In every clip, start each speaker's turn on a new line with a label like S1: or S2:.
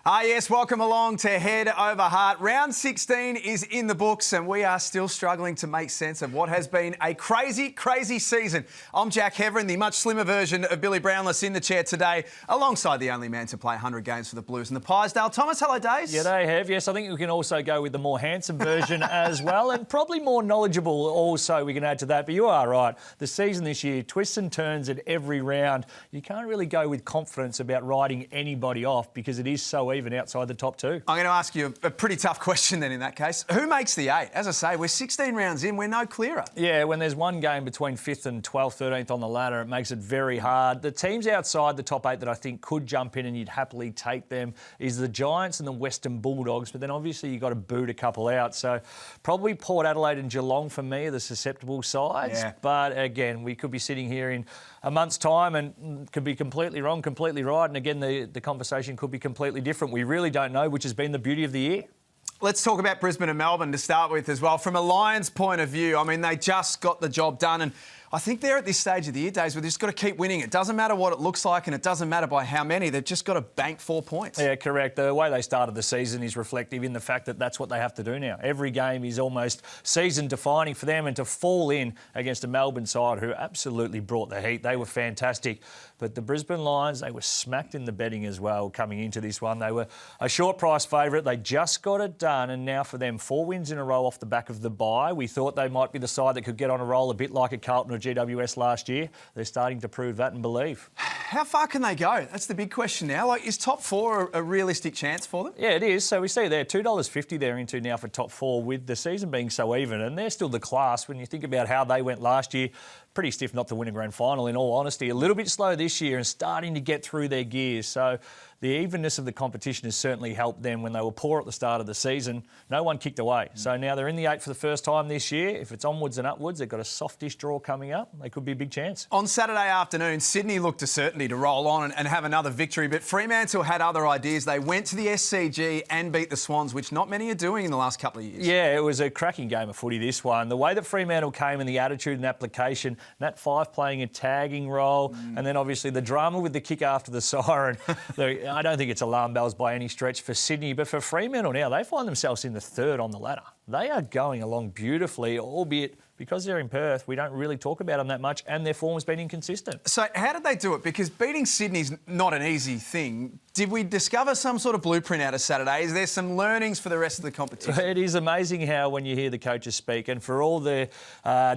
S1: Yes, welcome along to Head Over Heart. Round 16 is in the books and we are still struggling to make sense of what has been a crazy, crazy season. I'm Jack Heverin, the much slimmer version of Billy Brownless in the chair today, alongside the only man to play 100 games for the Blues and the Pies. Dale Thomas, hello days.
S2: G'day, Hev. Yes, I think we can also go with the more handsome version as well, and probably more knowledgeable also we can add to that. But you are right. The season this year, twists and turns at every round. You can't really go with confidence about writing anybody off because it is so even outside the top two.
S1: I'm going to ask you a pretty tough question then in that case. Who makes the 8? As I say, we're 16 rounds in, we're no clearer.
S2: Yeah, when there's one game between 5th and 12th, 13th on the ladder, it makes it very hard. The teams outside the top 8 that I think could jump in and you'd happily take them is the Giants and the Western Bulldogs, but then obviously you've got to boot a couple out. So probably Port Adelaide and Geelong for me are the susceptible sides.
S1: Yeah.
S2: But again, we could be sitting here in a month's time and could be completely wrong, completely right. And again, the conversation could be completely different. We really don't know, which has been the beauty of the year.
S1: Let's talk about Brisbane and Melbourne to start with as well. From a Lions point of view, I mean, they just got the job done. And I think they're at this stage of the year, days where they've just got to keep winning. It doesn't matter what it looks like and it doesn't matter by how many. They've just got to bank 4 points.
S2: Yeah, correct. The way they started the season is reflective in the fact that that's what they have to do now. Every game is almost season-defining for them, and to fall in against a Melbourne side who absolutely brought the heat. They were fantastic. But the Brisbane Lions, they were smacked in the betting as well coming into this one. They were a short price favourite. They just got it done, and now for them, 4 wins in a row off the back of the bye. We thought they might be the side that could get on a roll a bit like a Carlton or GWS last year. They're starting to prove that and believe.
S1: How far can they go? That's the big question now. Like, is top 4 a realistic chance for them?
S2: Yeah, it is. So we see there, $2.50 they're into now for top 4 with the season being so even, and they're still the class when you think about how they went last year. Pretty stiff not to win a grand final, in all honesty. A little bit slow this year and starting to get through their gears. So the evenness of the competition has certainly helped them. When they were poor at the start of the season, no one kicked away. So now they're in the 8 for the first time this year. If it's onwards and upwards, they've got a softish draw coming up. They could be a big chance.
S1: On Saturday afternoon, Sydney looked a certainty to roll on and have another victory, but Fremantle had other ideas. They went to the SCG and beat the Swans, which not many are doing in the last couple of years.
S2: Yeah, it was a cracking game of footy, this one. The way that Fremantle came and the attitude and application, Nat Fyfe playing a tagging role, and then obviously the drama with the kick after the siren. I don't think it's alarm bells by any stretch for Sydney, but for Fremantle now, they find themselves in the 3rd on the ladder. They are going along beautifully, albeit because they're in Perth, we don't really talk about them that much, and their form has been inconsistent.
S1: So how did they do it? Because beating Sydney's not an easy thing. Did we discover some sort of blueprint out of Saturday? Is there some learnings for the rest of the competition?
S2: It is amazing how when you hear the coaches speak, and for all the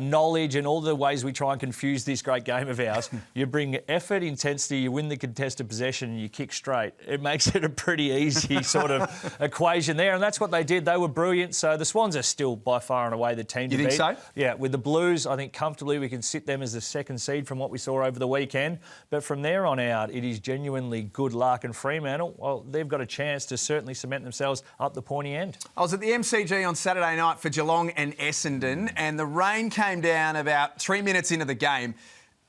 S2: knowledge and all the ways we try and confuse this great game of ours, you bring effort, intensity, you win the contested possession and you kick straight. It makes it a pretty easy sort of equation there, and that's what they did. They were brilliant. So the Swans are still by far and away the team to beat.
S1: You think so?
S2: Yeah, with the Blues, I think comfortably we can sit them as the 2nd seed from what we saw over the weekend. But from there on out, it is genuinely good luck. And Fremantle, well, they've got a chance to certainly cement themselves up the pointy end.
S1: I was at the MCG on Saturday night for Geelong and Essendon, and the rain came down about 3 minutes into the game.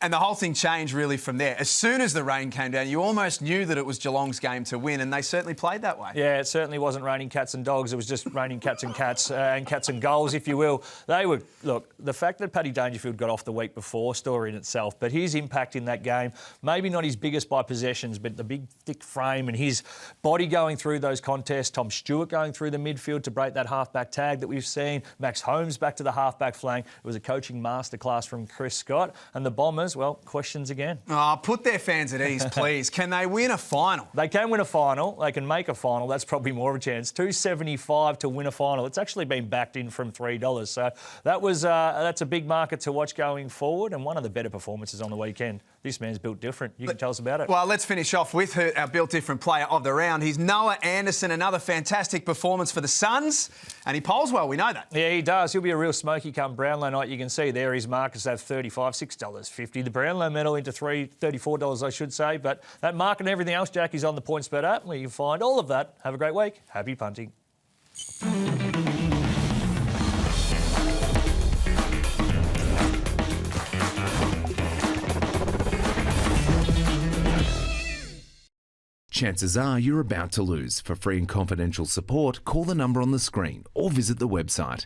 S1: And the whole thing changed really from there. As soon as the rain came down, you almost knew that it was Geelong's game to win, and they certainly played that way.
S2: Yeah, it certainly wasn't raining cats and dogs. It was just raining cats and cats and cats and goals, if you will. They were, look, the fact that Paddy Dangerfield got off the week before, story in itself, but his impact in that game, maybe not his biggest by possessions, but the big, thick frame and his body going through those contests, Tom Stewart going through the midfield to break that half-back tag that we've seen, Max Holmes back to the half-back flank. It was a coaching masterclass from Chris Scott. And the Bombers, well, questions again.
S1: Oh, put their fans at ease, please. Can they win a final?
S2: They can win a final. They can make a final. That's probably more of a chance. $2.75 to win a final. It's actually been backed in from $3. So that was that's a big market to watch going forward, and one of the better performances on the weekend. This man's built different. You can tell us about it.
S1: Well, let's finish off with our built different player of the round. He's Noah Anderson, another fantastic performance for the Suns, and he polls well, we know that.
S2: Yeah, he does. He'll be a real smoky come Brownlow night. You can see there his markets have $35, $6.50. The Brownlow medal into $34, I should say. But that market and everything else, Jack, is on the Points Bet app, where you can find all of that. Have a great week. Happy punting.
S3: Chances are you're about to lose. For free and confidential support, call the number on the screen or visit the website.